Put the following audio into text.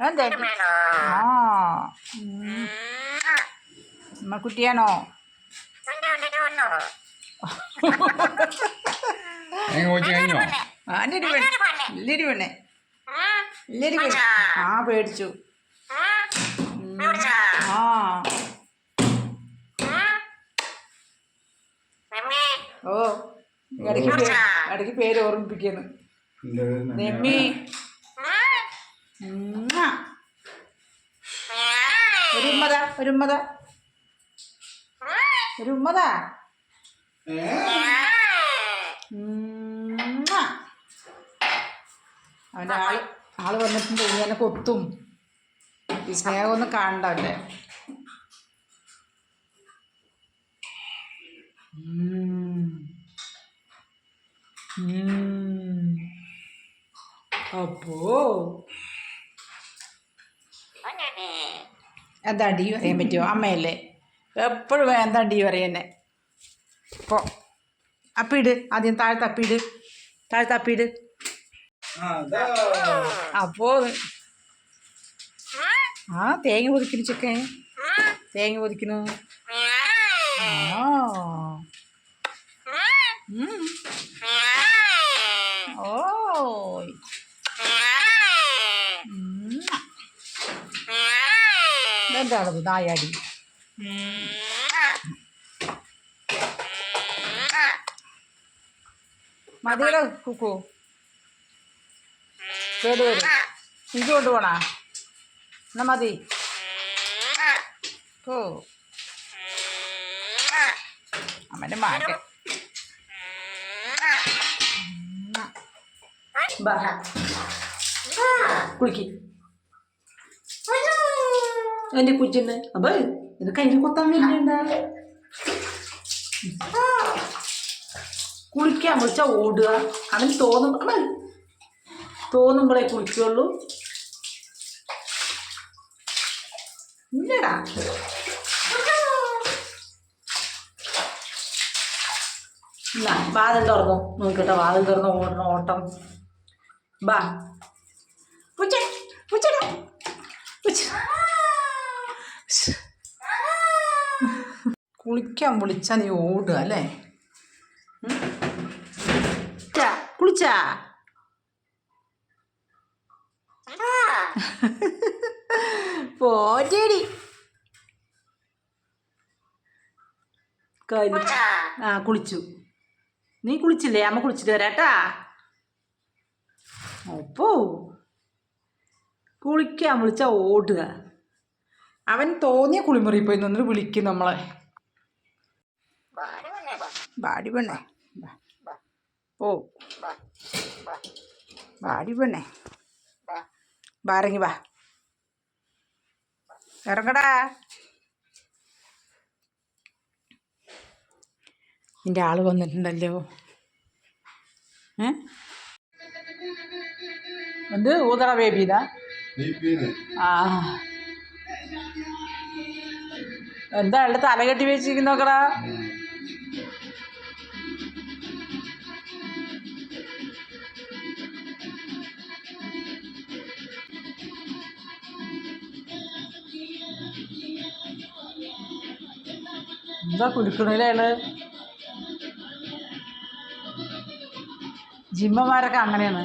അതെ ആ കുട്ടിയാണോ? ആ പേടിച്ചു. ആ ഓ ഇടയ്ക്ക് പേര് ഓർമ്മിപ്പിക്കുന്നു. നെമ്മി ഒരു ഉമ്മതാ. അവൻ്റെ ആള് വന്നിട്ടുണ്ട്. ഇങ്ങനെ കൊത്തും. ഈ സ്നേഹമൊന്നും കാണണ്ടല്ലേ. അപ്പോ എന്താ ഡി പറയാൻ പറ്റുമോ? അമ്മയല്ലേ എപ്പോഴും എന്താ ഡി പറയുന്നേ. ഇപ്പോൾ അപ്പിട്, ആദ്യം താഴത്തപ്പിട്. അപ്പോ ആ തേങ്ങ പൊതിക്കുന്നു ചിക്കൻ. തേങ്ങ പൊതിക്കുന്നു. ഓ എന്താണത് നായാടി? മതിയുടെ കുക്കു കേട് വരും. എനിക്ക് കൊണ്ടുപോണാ? എന്നാ മതി. ഓ അമ്മൻ്റെ മാറ്റം. കുളിക്ക് എൻ്റെ കുച്ചിൻ്റെ. അപ്പൊ ഇത് കയ്യിൽ കൊത്താൻ വേണ്ടിണ്ട. കുളിക്കാൻ വിളിച്ചാൽ ഓടുക. അവന് തോന്നുമ്പോഴേ കുളിക്കുള്ളൂ. ഇല്ലടാ വാതിൽ തുറന്നു നോക്കട്ടെ. വാതിൽ തുറന്ന് ഓടണം ഓട്ടം. ബാ കുളിക്കാൻ വിളിച്ചാ നീ ഓടുക അല്ലേ? കുളിച്ചാ പോറ്റേടി. ആ കുളിച്ചു. നീ കുളിച്ചില്ലേ? അമ്മ കുളിച്ചിട്ട് വരാട്ടാ. അപ്പോ കുളിക്കാൻ വിളിച്ചാ ഓടുക. അവൻ തോന്നിയ കുളിമുറി പോയി നിന്നിട്ട് വിളിക്കും നമ്മളെ. ബാടി പെണ്ണേ ഓ ബാടി പെണ്ണേ ബാരങ്ങി വാ ഇറങ്ങടാ. നിൻ്റെ ആള് വന്നിട്ടുണ്ടല്ലോ. എന്ത് ഊതറ ബേബിതാ? ആ എന്താ അയാളുടെ തല കെട്ടി വെച്ചിരിക്കുന്നോക്കടാ. എന്താ കുടിക്കണില്ല അയാള്? ജിമ്മന്മാരൊക്കെ അങ്ങനെയാണ്.